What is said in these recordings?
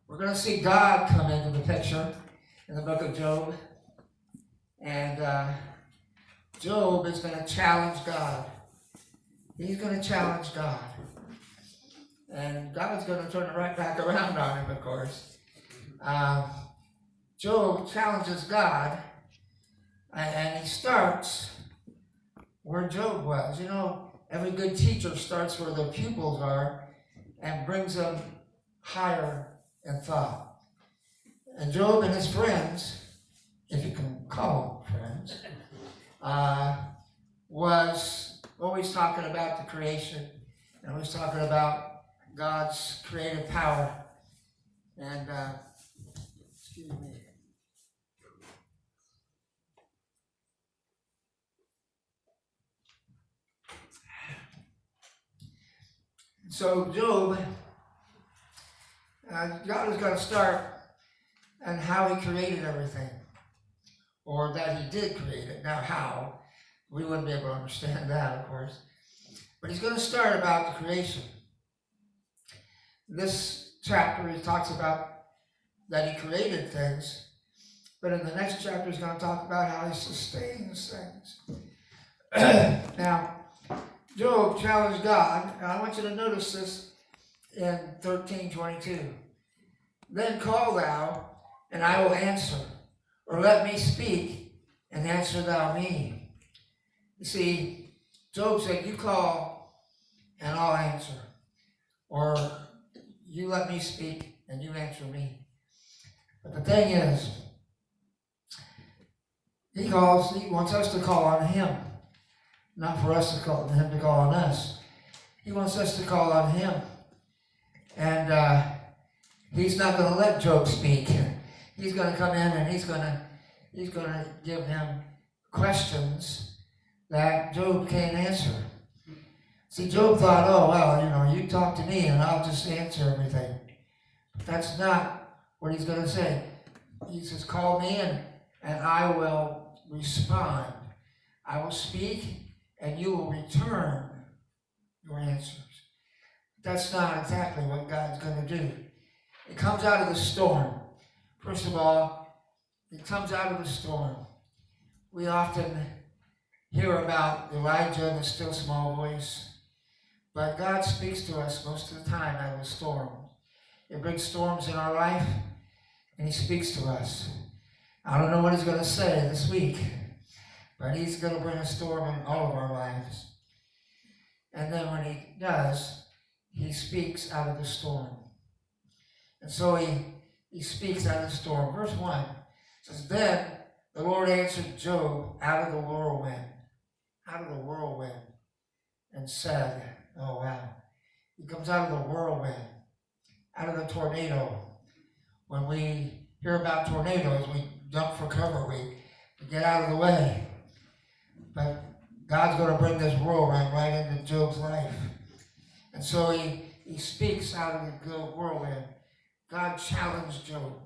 We're going to see God come into the picture in the book of Job. And Job is going to challenge God. He's going to challenge God. And God's going to turn it right back around on him, of course. Job challenges God, and he starts where Job was. You know, every good teacher starts where their pupils are and brings them higher in thought. And Job and his friends, if you can call them friends, was always talking about the creation, and always talking about God's creative power. And, excuse me. So Job, God is going to start and how he created everything, or that he did create it. Now how, we wouldn't be able to understand that, of course. But he's going to start about the creation. This chapter, he talks about that he created things, but in the next chapter, he's going to talk about how he sustains things. Now, Job challenged God, and I want you to notice this in 13:22. Then call thou, and I will answer, or let me speak, and answer thou me. You see, Job said, you call, and I'll answer. Or you let me speak, and you answer me. But the thing is, he wants us to call on him. Not for us to call on him to call on us. He wants us to call on him. And he's not going to let Job speak. He's going to come in and he's going to give him questions that Job can't answer. See, Job thought, oh, well, you talk to me and I'll just answer everything. But that's not what he's going to say. He says, call me in and I will respond. I will speak and you will return your answers. That's not exactly what God's going to do. It comes out of the storm. First of all, it comes out of the storm. We often hear about Elijah and the still small voice, but God speaks to us most of the time out of the storm. It brings storms in our life, and he speaks to us. I don't know what he's going to say this week, but he's going to bring a storm in all of our lives. And then when he does, he speaks out of the storm. And so he speaks out of the storm. Verse 1 says, then the Lord answered Job out of the whirlwind, and said, oh wow, he comes out of the whirlwind, out of the tornado. When we hear about tornadoes, we jump for cover, we get out of the way. But God's going to bring this whirlwind right into Job's life. And so he speaks out of the whirlwind. God challenged Job.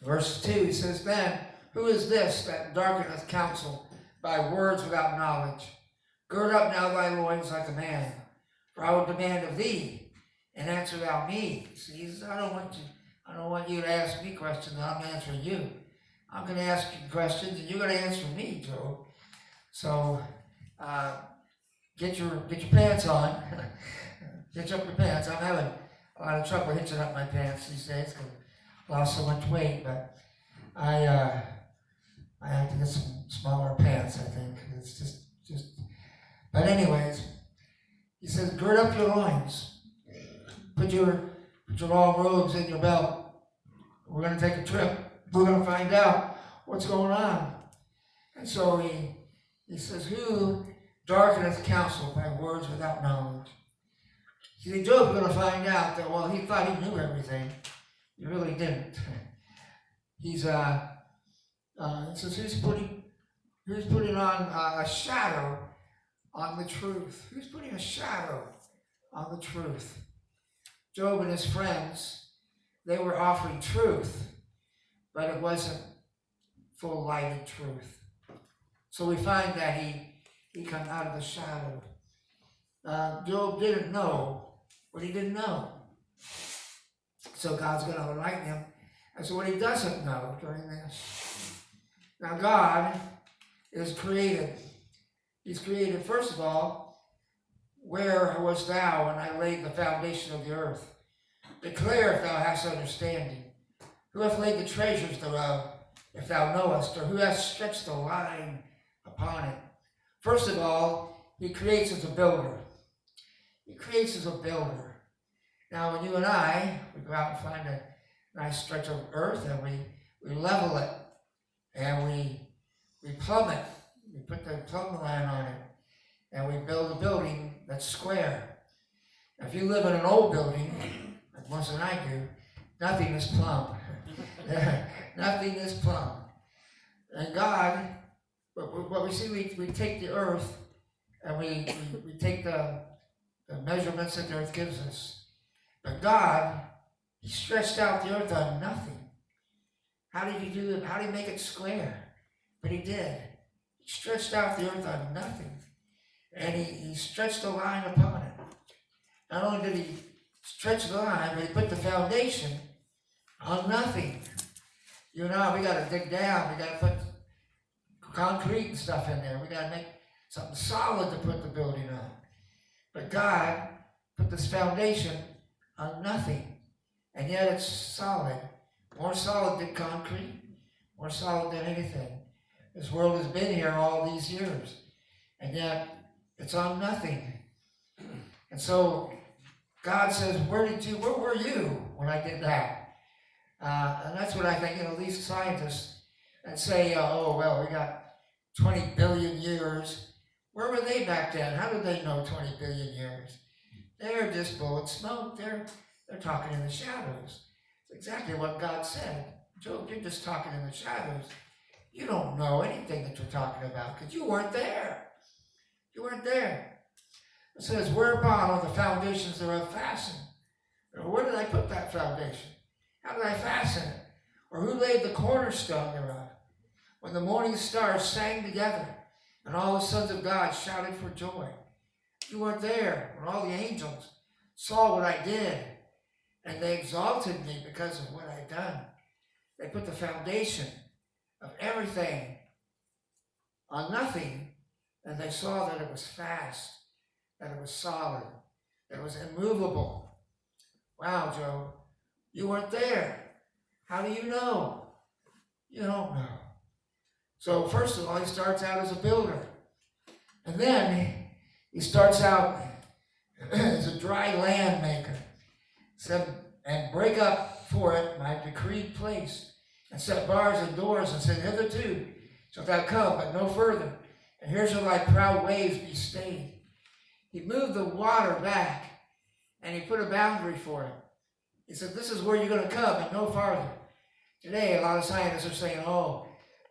Verse 2 says, then, who is this that darkeneth counsel by words without knowledge? Gird up now thy loins like a man, for I will demand of thee, and answer thou me. See, he says, I don't want you to ask me questions, I'm answering you. I'm going to ask you questions, and you're going to answer me, Job. So, get your pants on. Hitch up your pants. I'm having a lot of trouble hitching up my pants these days because I lost so much weight, but I have to get some smaller pants, I think. It's just. But anyways, he says, gird up your loins. Put your long robes in your belt. We're going to take a trip. We're going to find out what's going on. And so he says, who darkeneth counsel by words without knowledge? See, Job's going to find out that, well, he thought he knew everything. He really didn't. It says, who's putting on a shadow on the truth? Who's putting a shadow on the truth? Job and his friends, they were offering truth, but it wasn't full lighted truth. So we find that he come out of the shadow. Job didn't know what he didn't know. So God's going to enlighten him as to what he doesn't know during this. Now God is created. He's created, first of all, where wast thou when I laid the foundation of the earth? Declare if thou hast understanding. Who hath laid the treasures thereof, if thou knowest, or who hath stretched the line upon it? First of all, he creates as a builder. He creates as a builder. Now, when you and I, we go out and find a nice stretch of earth, and we level it, and we plumb it. We put the plumb line on it, and we build a building that's square. Now, if you live in an old building, like most than I do, nothing is plumb. Nothing is plumb. And God, what we see, we take the earth, and we take the measurements that the earth gives us. But God, he stretched out the earth on nothing. How did he do it? How did he make it square? But he did. He stretched out the earth on nothing. And he stretched the line upon it. Not only did he stretch the line, but he put the foundation on nothing. You and I, we got to dig down. We got to put concrete and stuff in there. We got to make something solid to put the building on. But God put this foundation on nothing. And yet it's solid. More solid than concrete. More solid than anything. This world has been here all these years. And yet it's on nothing. And so God says, where were you when I did that? And that's what I think, these scientists that say, oh, well, we got 20 billion years. Where were they back then? How did they know 20 billion years? They're just blowing smoke. They're talking in the shadows. It's exactly what God said. Job, you're just talking in the shadows. You don't know anything that you're talking about because you weren't there. You weren't there. It says, whereupon are the foundations thereof fastened? Or where did I put that foundation? How did I fasten it? Or who laid the cornerstone thereof? When the morning stars sang together, and all the sons of God shouted for joy. You weren't there when all the angels saw what I did, and they exalted me because of what I'd done. They put the foundation of everything on nothing, and they saw that it was fast, that it was solid, that it was immovable. Wow, Job, you weren't there. How do you know? You don't know. So first of all, he starts out as a builder. And then he starts out as a dry land maker. Said, and break up for it my decreed place, and set bars and doors, and said, hitherto shalt thou come, but no further. And here shall thy proud waves be stayed. He moved the water back, and he put a boundary for it. He said, this is where you're going to come, and no farther. Today, a lot of scientists are saying, oh,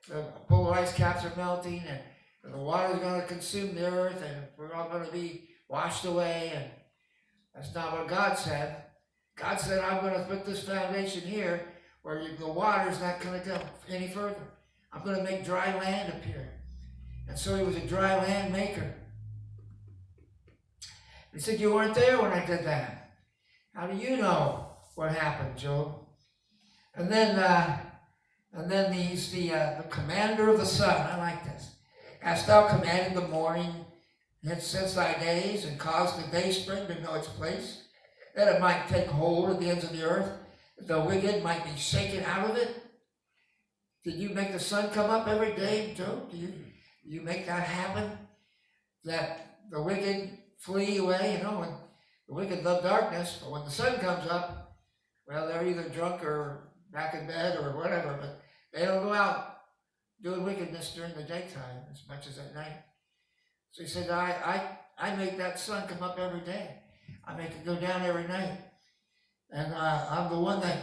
the polar ice caps are melting, and the water is going to consume the earth, and we're all going to be washed away. And that's not what God said. God said, I'm going to put this foundation here where the water is not going to go any further. I'm going to make dry land appear. And so he was a dry land maker. He said, you weren't there when I did that. How do you know what happened, Job? And then he's the commander of the sun. I like this. Hast thou commanded the morning since thy days, and caused the day spring to know its place, that it might take hold of the ends of the earth, that the wicked might be shaken out of it? Did you make the sun come up every day, Job? Do you make that happen? That the wicked flee away? And the wicked love darkness, but when the sun comes up, well, they're either drunk or back in bed or whatever, but they don't go out doing wickedness during the daytime as much as at night. So he said, I make that sun come up every day. I make it go down every night. And I'm the one that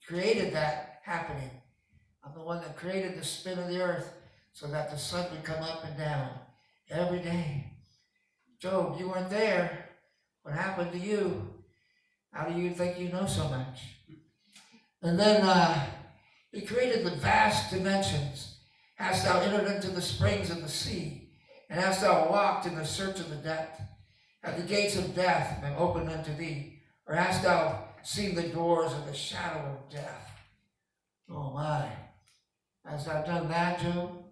created that happening. I'm the one that created the spin of the earth so that the sun would come up and down every day. Job, you weren't there. What happened to you? How do you think you know so much? And then he created the vast dimensions. Hast thou entered into the springs of the sea? And hast thou walked in the search of the depth? Have the gates of death been opened unto thee? Or hast thou seen the doors of the shadow of death. Oh my. As I've done that, Job,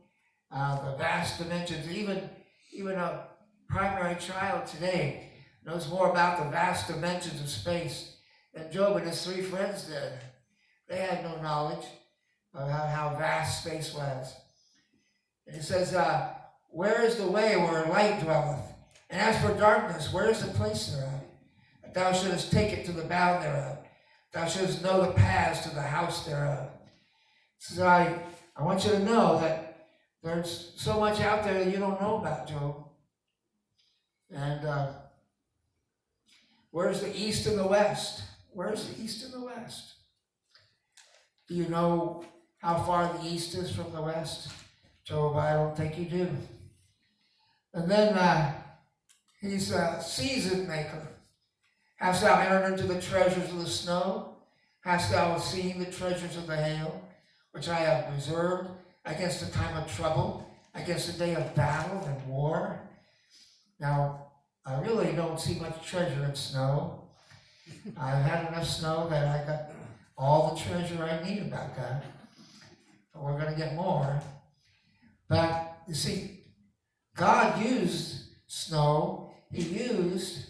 the vast dimensions, even a primary child today knows more about the vast dimensions of space than Job and his 3 friends did. They had no knowledge of how vast space was. And he says, where is the way where light dwelleth? And as for darkness, where is the place thereof? That thou shouldest take it to the bound thereof. Thou shouldest know the paths to the house thereof. He says, I want you to know that there's so much out there that you don't know about, Job. And where's the east and the west? Where's the east and the west? Do you know how far the east is from the west? Job, I don't think you do. And then he's a season maker. Hast thou entered into the treasures of the snow? Hast thou seen the treasures of the hail, which I have reserved against the time of trouble, against the day of battle and war? Now, I really don't see much treasure in snow. I've had enough snow that I got all the treasure I need about that. But we're going to get more. But, you see, God used snow. He used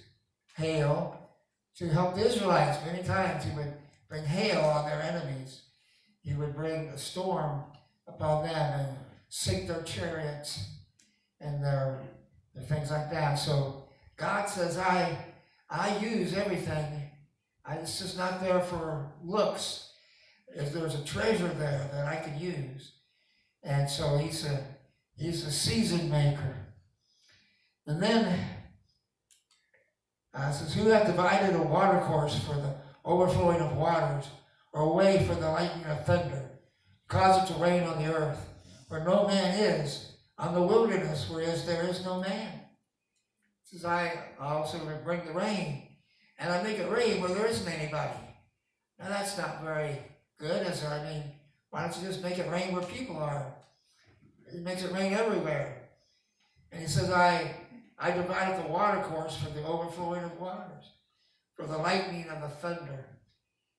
hail to help the Israelites. Many times he would bring hail on their enemies. He would bring a storm upon them and sink their chariots and their things like that. So God says, I use everything. It's just not there for looks. There's a treasure there that I can use. And so he's a season maker. And then it says, who hath divided a water course for the overflowing of waters, or a way for the lightning of thunder, cause it to rain on the earth, where no man is, on the wilderness whereas there is no man. It says, I also bring the rain, and I make it rain where there isn't anybody. Now that's not very good, is it? I mean, why don't you just make it rain where people are? It makes it rain everywhere. And he says, I divided the water course for the overflowing of waters, for the lightning and the thunder.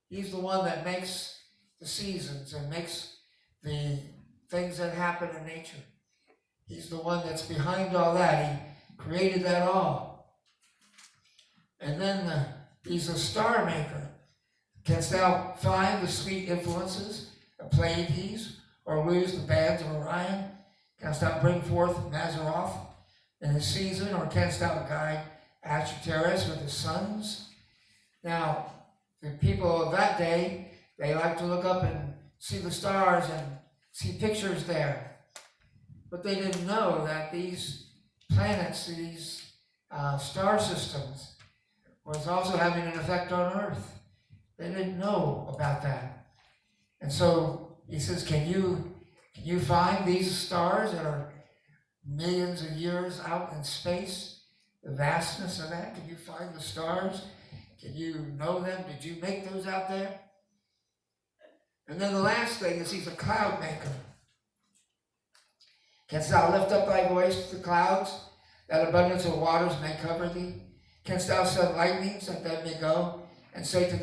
He's the one that makes the seasons and makes the things that happen in nature. He's the one that's behind all that. He created that all. And then he's a star maker. Canst thou find the sweet influences of Pleiades, or lose the bands of Orion? Canst thou bring forth Mazzaroth in his season, or canst thou guide Ashtaris with his sons? Now, the people of that day, they like to look up and see the stars and see pictures there. But they didn't know that these planets, these star systems, was also having an effect on Earth. They didn't know about that. And so he says, can you find these stars that are millions of years out in space? The vastness of that? Can you find the stars? Can you know them? Did you make those out there? And then the last thing is he's a cloud maker. Canst thou lift up thy voice to the clouds, that abundance of waters may cover thee? Canst thou send lightnings that they may go, and say to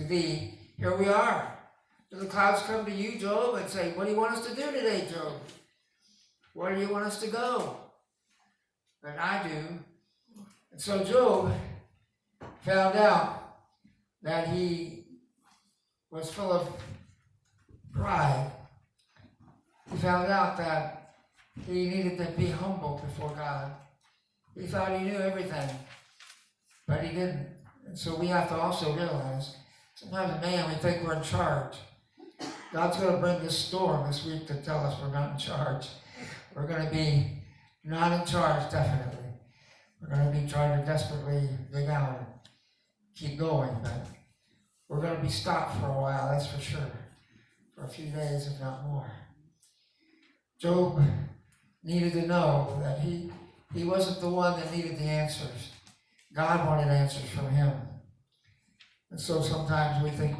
thee, here we are? Do the clouds come to you, Job, and say, what do you want us to do today, Job? Where do you want us to go? And I do. And so Job found out that he was full of pride. He found out that he needed to be humble before God. He thought he knew everything, but he didn't. And so we have to also realize, sometimes, man, we think we're in charge. God's going to bring this storm this week to tell us we're not in charge. We're going to be not in charge, definitely. We're going to be trying to desperately dig out and keep going, but we're going to be stopped for a while, that's for sure. For a few days, if not more. Job needed to know that he wasn't the one that needed the answers. God wanted answers from him. And so sometimes we think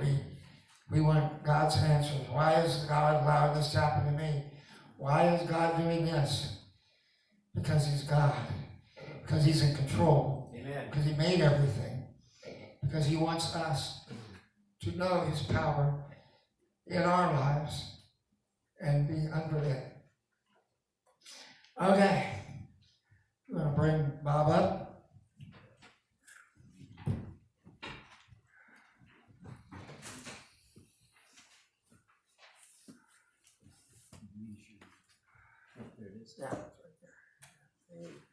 we want God's answers. Why is God allowing this to happen to me? Why is God doing this? Because he's God. Because he's in control. Amen. Because he made everything. Because he wants us to know his power in our lives and be under it. Okay, I'm going to bring Bob up. There it is. Yeah, that's right there.